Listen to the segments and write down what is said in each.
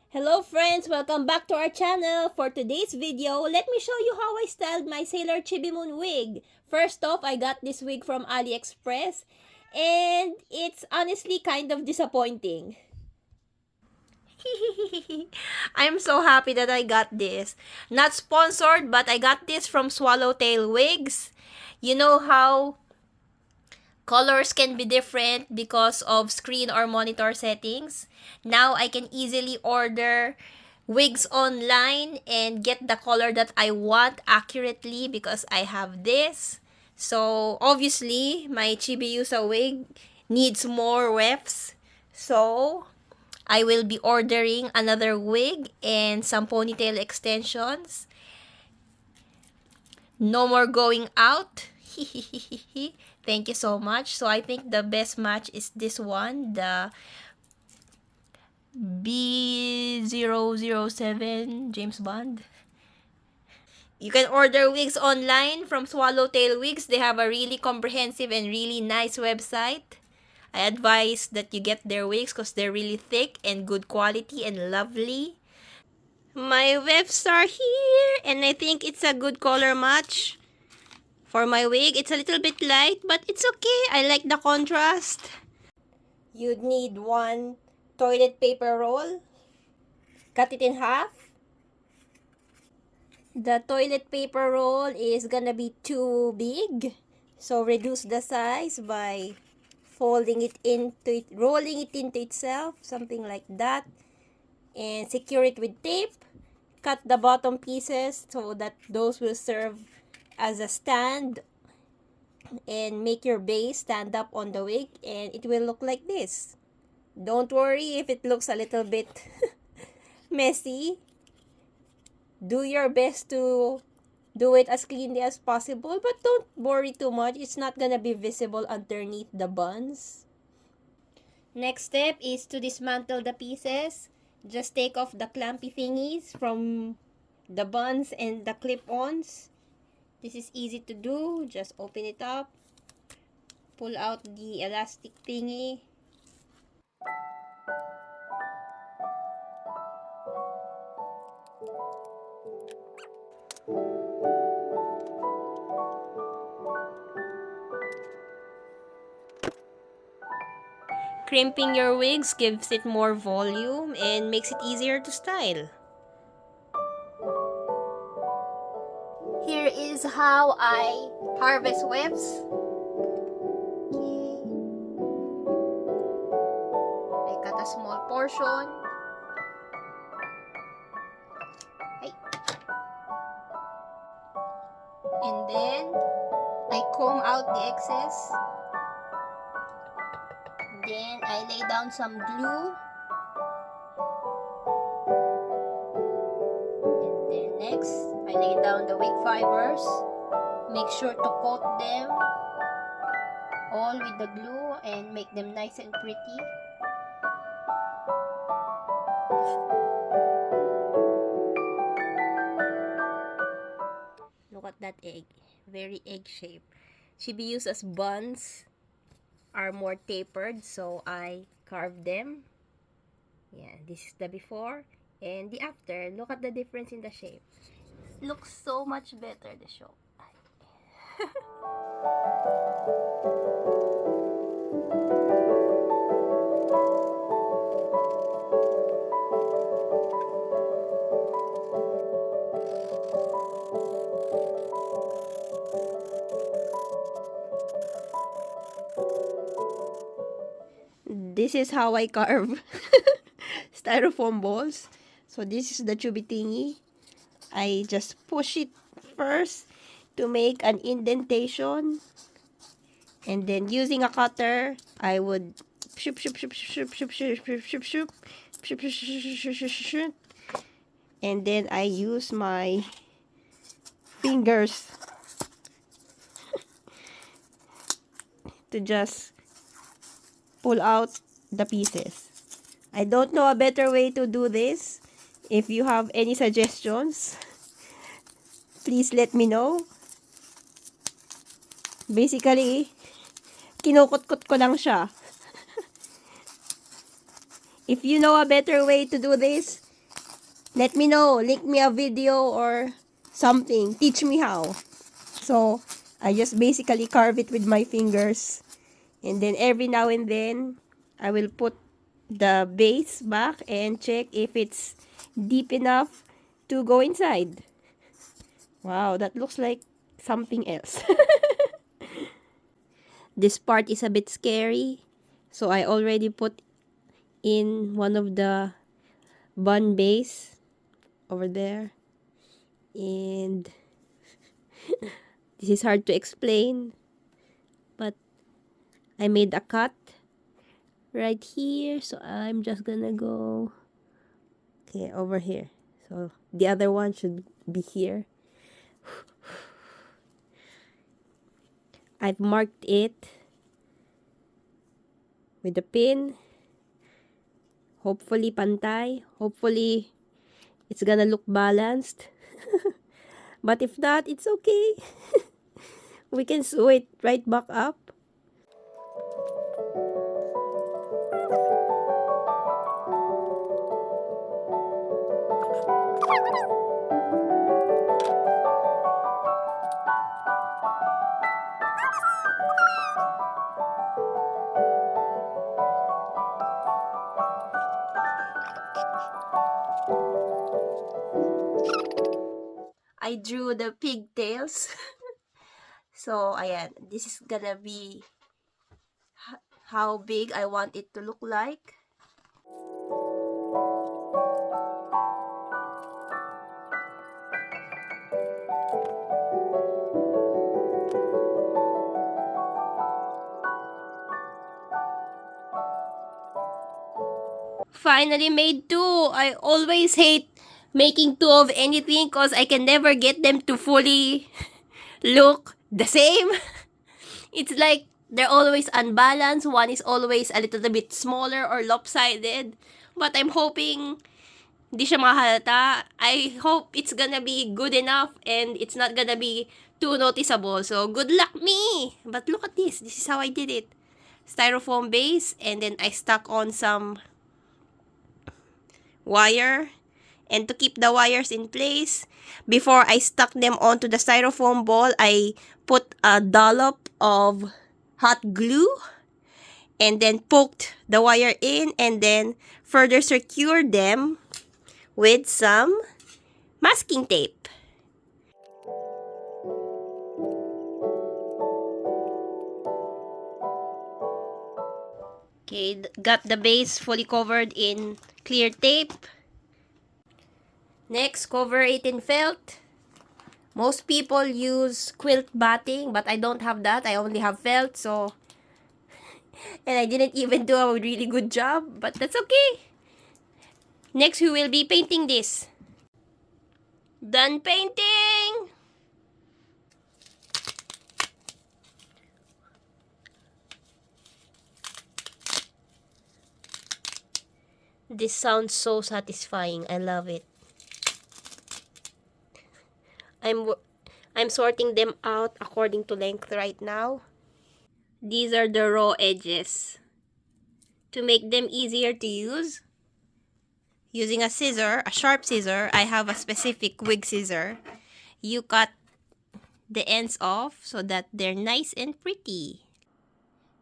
Hello friends! Welcome back to our channel. For today's video, let me show you how I styled my Sailor Chibi Moon wig. First off, I got this wig from Aliexpress and it's honestly kind of disappointing. I'm so happy that I got this. Not sponsored, but I got this from Swallowtail Wigs. You know how colors can be different because of screen or monitor settings. Now I can easily order wigs online and get the color that I want accurately because I have this. So obviously my Chibiusa wig needs more wefts. So I will be ordering another wig and some ponytail extensions. No more going out. Thank you so much. So I think the best match is this one, the B007 James Bond. You can order wigs online from Swallowtail Wigs. They have a really comprehensive and really nice website. I advise that you get their wigs because they're really thick and good quality and lovely. My wefts are here and I think it's a good color match. For my wig, it's a little bit light, but it's okay. I like the contrast. You'd need one toilet paper roll. Cut it in half. The toilet paper roll is gonna be too big. So reduce the size by folding it into it, rolling it into itself, something like that. And secure it with tape. Cut the bottom pieces so that those will serve as a stand and make your base stand up on the wig and it will look like this. Don't worry if it looks a little bit messy. Do your best to do it as cleanly as possible, but don't worry too much. It's not gonna be visible underneath the buns. Next step is to dismantle the pieces. Just take off the clampy thingies from the buns and the clip-ons. This is easy to do. Just open it up. Pull out the elastic thingy. Crimping your wigs gives it more volume and makes it easier to style. Here is how I harvest wefts. I cut a small portion. And then I comb out the excess. Then I lay down some glue. And then next, I lay down the wig fibers. Make sure to coat them all with the glue and make them nice and pretty. Look at that egg. Very egg shape. Chibiusa's buns are more tapered, so I carved them. Yeah, this is the before and the after. Look at the difference in the shape. It looks so much better, the show. This is how I carve styrofoam balls. So this is the chubby thingy. I just push it first to make an indentation. And then using a cutter, I would shoop, shoop, shoop, shoop, shoop, shoop, shoop, shoop, shoop, shoop, shoop, shoop, shoop, shoop. And then I use my fingers to just pull out the pieces. I don't know a better way to do this. If you have any suggestions, please let me know. Basically, kinukot-kot ko lang siya. If you know a better way to do this, Let me know. Link me a video or something. Teach me how. So, I just basically carve it with my fingers. And then every now and then, I will put the base back and check if it's deep enough to go inside. Wow, that looks like something else. This part is a bit scary. So I already put in one of the bun base over there. And this is hard to explain. But I made a cut right here. So I'm just gonna go over here. So the other one should be here. I've marked it with a pin. Hopefully pantay. Hopefully it's gonna look balanced. But if not, it's okay. We can sew it right back up. I drew the pigtails. So, ayan. This is gonna be how big I want it to look like. Finally made two. I always hate making two of anything because I can never get them to fully look the same. It's like they're always unbalanced. One is always a little bit smaller or lopsided. But I'm hoping di siya mahalata. I hope it's gonna be good enough and it's not gonna be too noticeable. So, good luck me! But look at this. This is how I did it. Styrofoam base and then I stuck on some wire. And to keep the wires in place, before I stuck them onto the styrofoam ball, I put a dollop of hot glue and then poked the wire in and then further secured them with some masking tape. Okay, got the base fully covered in clear tape. Next, cover it in felt. Most people use quilt batting, but I don't have that. I only have felt, so... And I didn't even do a really good job, but that's okay. Next, we will be painting this. Done painting! This sounds so satisfying. I love it. I'm sorting them out according to length right now. These are the raw edges. To make them easier to use, using a scissor, a sharp scissor, I have a specific wig scissor. You cut the ends off so that they're nice and pretty.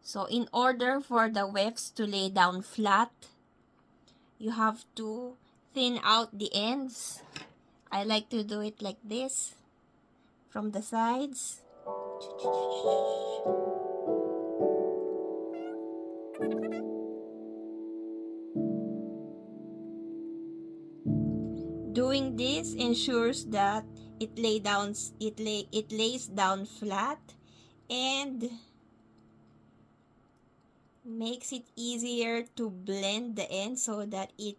So in order for the wefts to lay down flat, you have to thin out the ends. I like to do it like this from the sides. Doing this ensures that it lays down flat and makes it easier to blend the ends so that it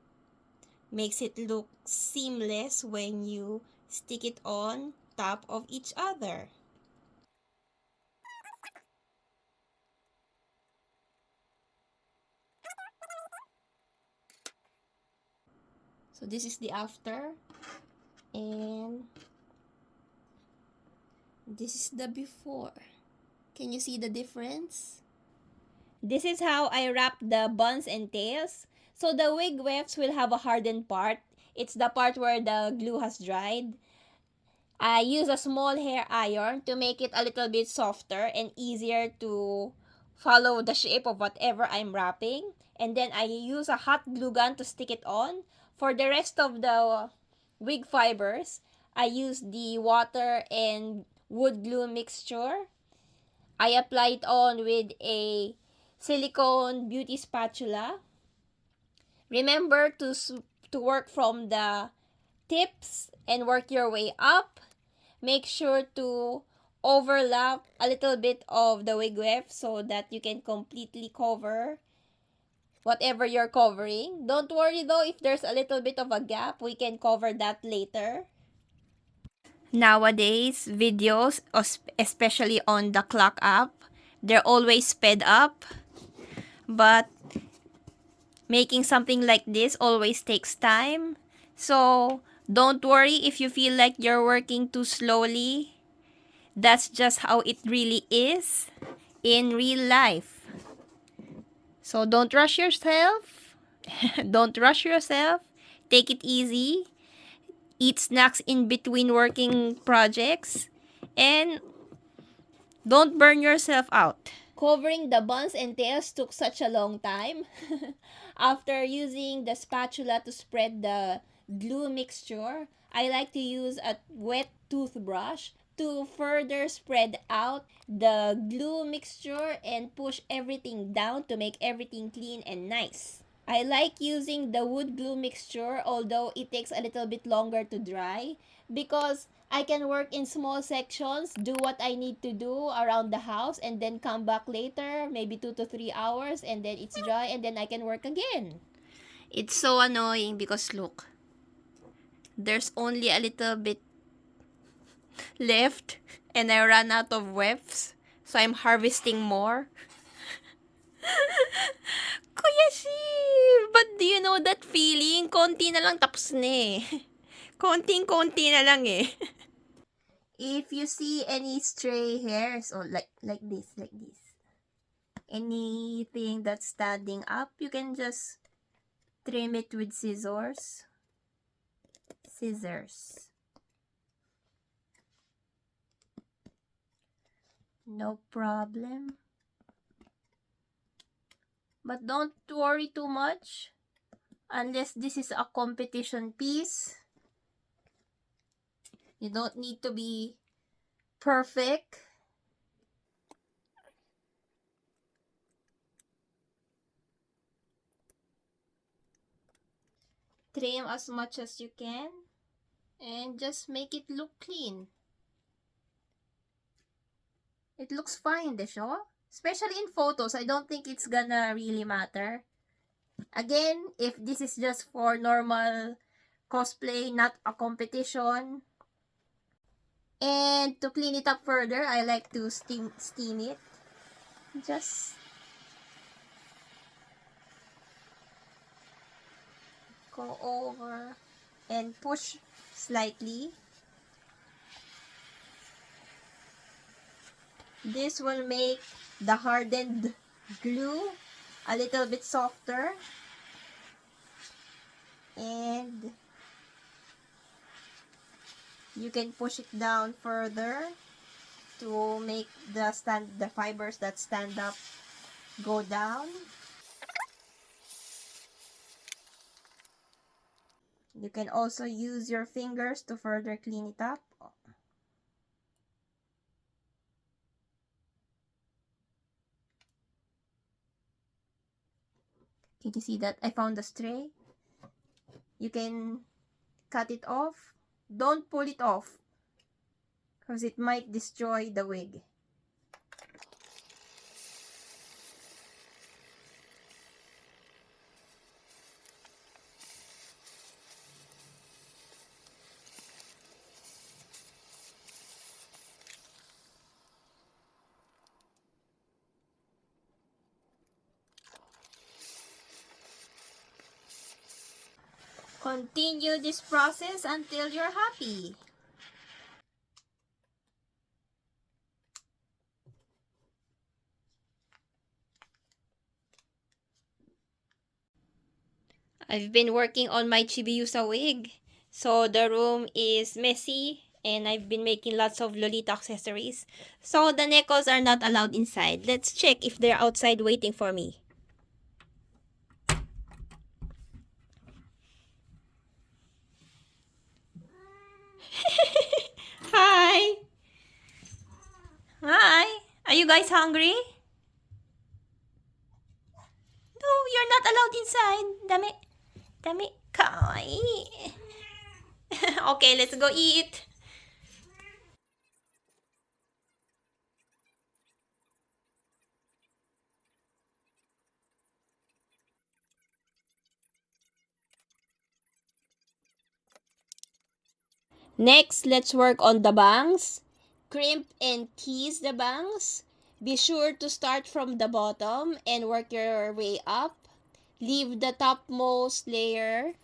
makes it look seamless when you stick it on top of each other. So this is the after and this is the before. Can you see the difference? This is how I wrap the buns and tails. So the wig wefts will have a hardened part. It's the part where the glue has dried. I use a small hair iron to make it a little bit softer and easier to follow the shape of whatever I'm wrapping. And then I use a hot glue gun to stick it on. For the rest of the wig fibers, I use the water and wood glue mixture. I apply it on with a silicone beauty spatula. Remember to work from the tips and work your way up. Make sure to overlap a little bit of the wig weft so that you can completely cover whatever you're covering. Don't worry though if there's a little bit of a gap, we can cover that later. Nowadays, videos, especially on the clock app, they're always sped up, but making something like this always takes time. So, don't worry if you feel like you're working too slowly. That's just how it really is in real life. So, don't rush yourself. Don't rush yourself. Take it easy. Eat snacks in between working projects. And don't burn yourself out. Covering the buns and tails took such a long time. After using the spatula to spread the glue mixture, I like to use a wet toothbrush to further spread out the glue mixture and push everything down to make everything clean and nice. I like using the wood glue mixture, although it takes a little bit longer to dry, because I can work in small sections, do what I need to do around the house, and then come back later, maybe 2 to 3 hours, and then it's dry, and then I can work again. It's so annoying because look, there's only a little bit left, and I ran out of wefts, so I'm harvesting more. Kuya Shiv, but do you know that feeling? Konti na lang tapos na eh. Konting-konti na lang eh. If you see any stray hairs or like this, anything that's standing up, you can just trim it with scissors. No problem. But don't worry too much unless this is a competition piece. You don't need to be perfect. Trim as much as you can and just make it look clean. It looks fine, desho? Especially in photos, I don't think it's gonna really matter. Again, if this is just for normal cosplay, not a competition. And to clean it up further, I like to steam it. Just go over and push slightly. This will make the hardened glue a little bit softer. And you can push it down further to make the fibers that stand up go down. You can also use your fingers to further clean it up. Can you see that I found the stray? You can cut it off. Don't pull it off because it might destroy the wig. Continue this process until you're happy. I've been working on my Chibiusa wig. So the room is messy and I've been making lots of Lolita accessories. So the Nekos are not allowed inside. Let's check if they're outside waiting for me. Hi! Hi! Are you guys hungry? No, you're not allowed inside. Dami. Dami. Kawaii. Okay, let's go eat. Next, let's work on the bangs. Crimp and tease the bangs. Be sure to start from the bottom and work your way up. Leave the topmost layer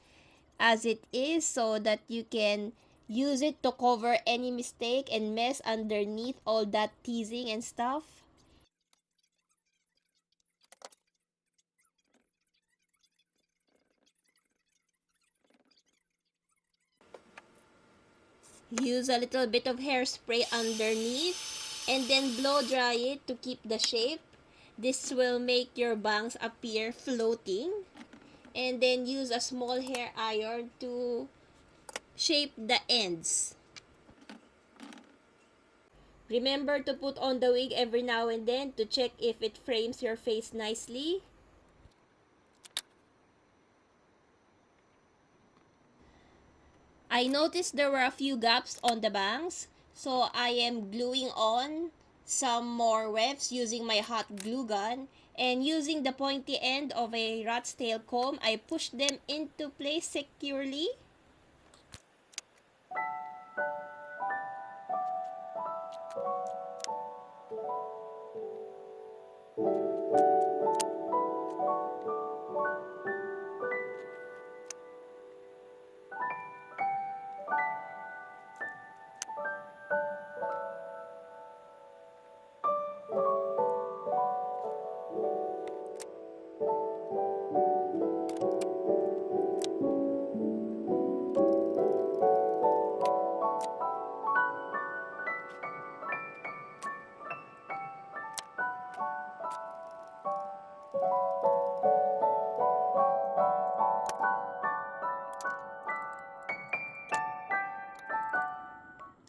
as it is so that you can use it to cover any mistake and mess underneath all that teasing and stuff. Use a little bit of hairspray underneath and then blow dry it to keep the shape. This will make your bangs appear floating. And then use a small hair iron to shape the ends. Remember to put on the wig every now and then to check if it frames your face nicely. I noticed there were a few gaps on the bangs, so I am gluing on some more wefts using my hot glue gun, and using the pointy end of a rat's tail comb, I push them into place securely.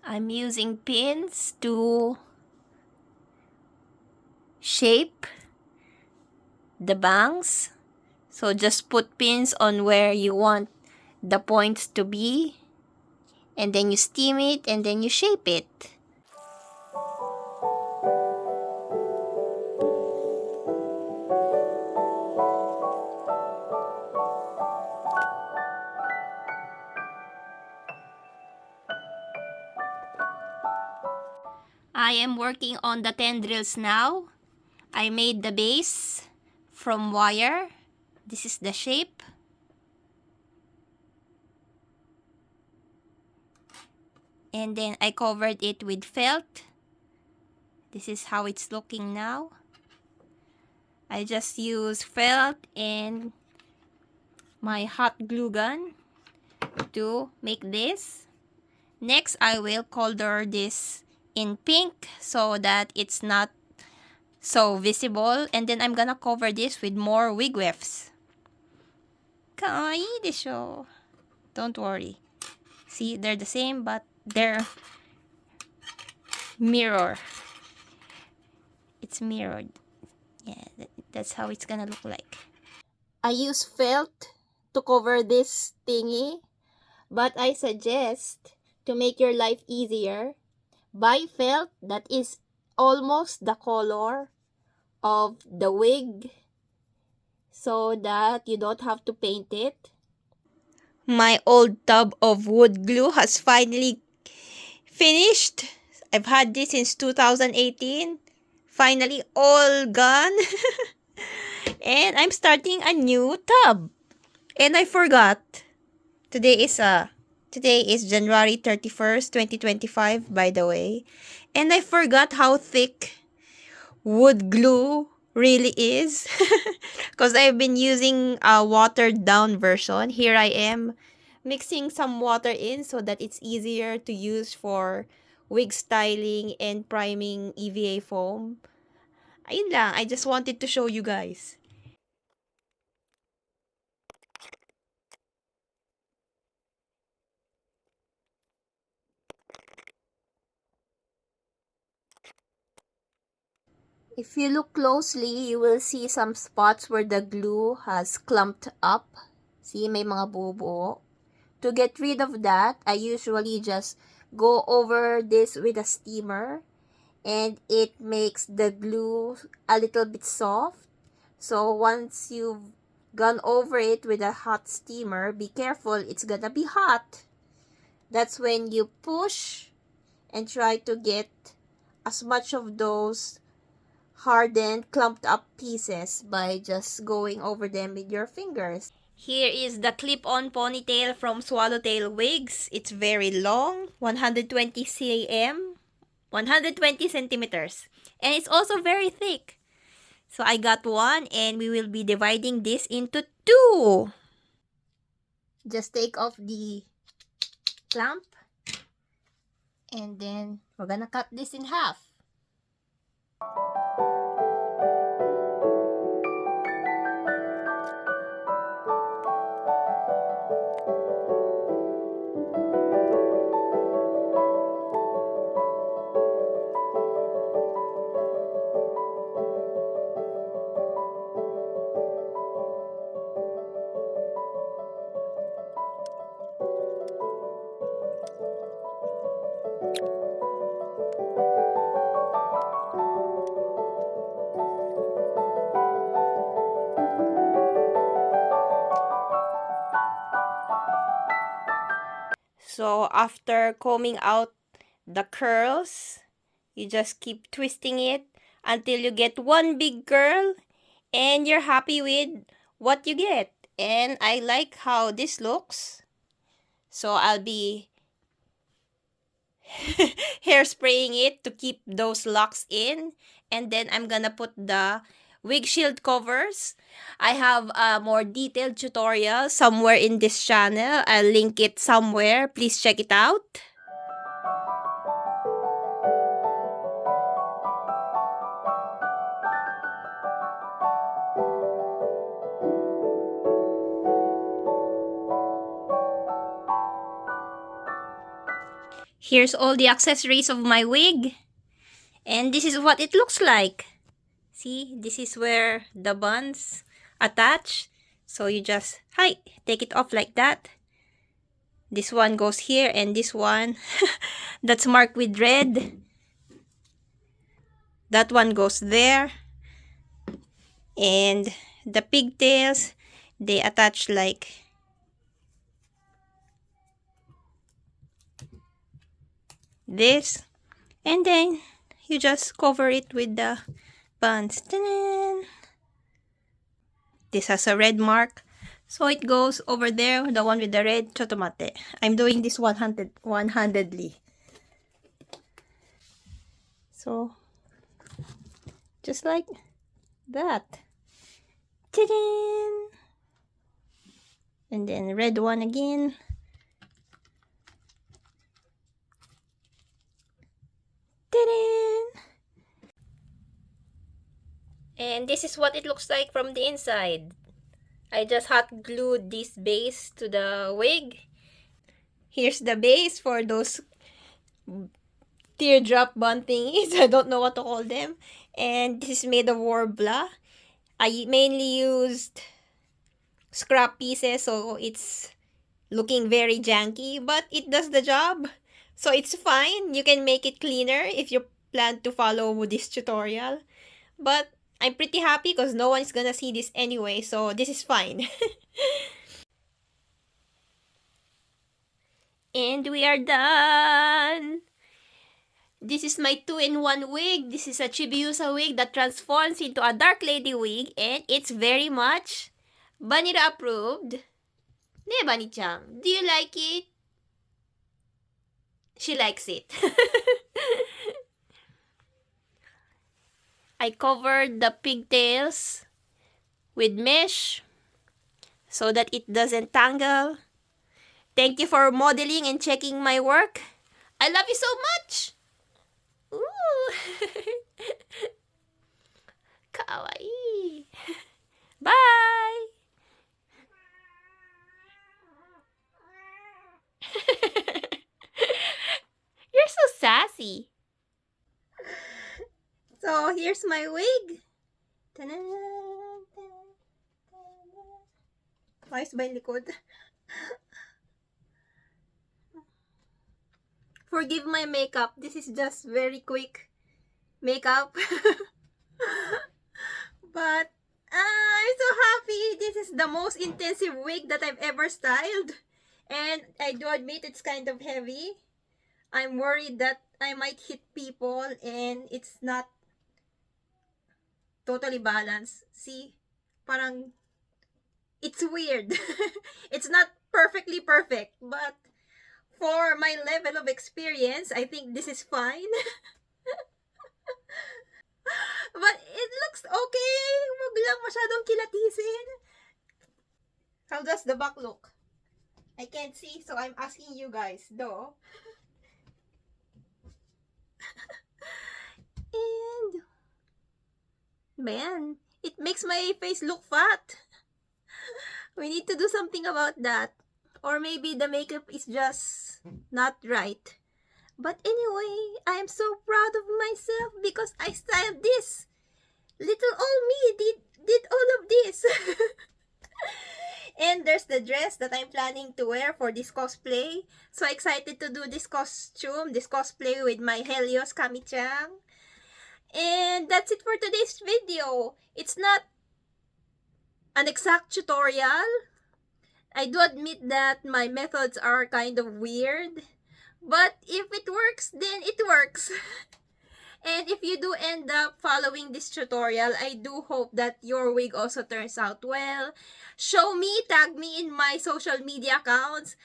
I'm using pins to shape the bangs. So just put pins on where you want the points to be, and then you steam it and then you shape it. I am working on the tendrils now. I made the base from wire. This is the shape. And then I covered it with felt. This is how it's looking now. I just use felt and my hot glue gun to make this. Next, I will color this in pink so that it's not so visible, and then I'm gonna cover this with more wig wefts. Kawaii desho. Don't worry. See, they're the same but they're mirror. It's mirrored. Yeah, that's how it's gonna look like. I use felt to cover this thingy, but I suggest to make your life easier, buy felt that is almost the color of the wig so that you don't have to paint it. My old tub of wood glue has finally finished. I've had this since 2018. Finally all gone. And I'm starting a new tub. And I forgot. Today is January 31st, 2025, by the way. And I forgot how thick wood glue really is. Because I've been using a watered down version. Here I am mixing some water in so that it's easier to use for wig styling and priming EVA foam. Ayun lang, I just wanted to show you guys. If you look closely, you will see some spots where the glue has clumped up. See, may mga buo-buo. To get rid of that, I usually just go over this with a steamer, and it makes the glue a little bit soft. So once you've gone over it with a hot steamer, be careful, it's gonna be hot. That's when you push and try to get as much of those hardened, clumped up pieces by just going over them with your fingers. Here is the clip-on ponytail from Swallowtail Wigs. It's very long, 120 cm, 120 centimeters. And it's also very thick. So I got one, and we will be dividing this into two. Just take off the clamp, and then we're gonna cut this in half. So after combing out the curls, you just keep twisting it until you get one big curl, and you're happy with what you get. And I like how this looks. So I'll be hairspraying it to keep those locks in. And then I'm gonna put the wig shield covers. I have a more detailed tutorial somewhere in this channel. I'll link it somewhere. Please check it out. Here's all the accessories of my wig. And this is what it looks like. See, this is where the buns attach. So you just, take it off like that. This one goes here, and this one, that's marked with red. That one goes there. And the pigtails, they attach like this. And then you just cover it with the buns. Ta-da! This has a red mark. So it goes over there, the one with the red chotomate. I'm doing this one-handedly. So, just like that. Ta-da! And then red one again. Ta-da! And this is what it looks like from the inside. I just hot glued this base to the wig. Here's the base for those teardrop bun thingies. I don't know what to call them. And this is made of Warbla. I mainly used scrap pieces, so it's looking very janky, but it does the job. So it's fine. You can make it cleaner if you plan to follow this tutorial. But I'm pretty happy because no one's gonna see this anyway, so this is fine. And we are done! This is my 2-in-1 wig. This is a Chibiusa wig that transforms into a dark lady wig, and it's very much Banira approved. Ne, Bani-chan? Do you like it? She likes it. I covered the pigtails with mesh so that it doesn't tangle. Thank you for modeling and checking my work. I love you so much! Ooh! Kawaii! Bye! You're so sassy. So, here's my wig. Ayos ba yung likod? Forgive my makeup. This is just very quick makeup. But I'm so happy. This is the most intensive wig that I've ever styled. And I do admit it's kind of heavy. I'm worried that I might hit people and it's not totally balanced. See? Parang it's weird. It's not perfectly perfect, but for my level of experience, I think this is fine. But it looks okay. Wag lang masyadong kilatisin. How does the back look? I can't see, so I'm asking you guys, though. And man, it makes my face look fat. We need to do something about that. Or maybe the makeup is just not right. But anyway, I am so proud of myself because I styled this. Little old me did all of this. And there's the dress that I'm planning to wear for this cosplay. So excited to do this costume, this cosplay with my Helios Kami-chan. And that's it for today's video. It's not an exact tutorial. I do admit that my methods are kind of weird. But if it works, then it works. And if you do end up following this tutorial, I do hope that your wig also turns out well. Show me, tag me in my social media accounts.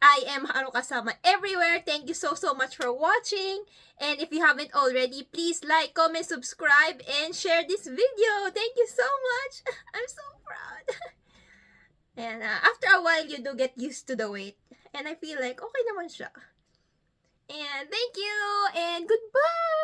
I am Haru Kasama everywhere. Thank you so much for watching. And if you haven't already, please like, comment, subscribe, and share this video. Thank you so much. I'm so proud. And after a while, you do get used to the weight. And I feel like, okay naman siya. And thank you, and goodbye!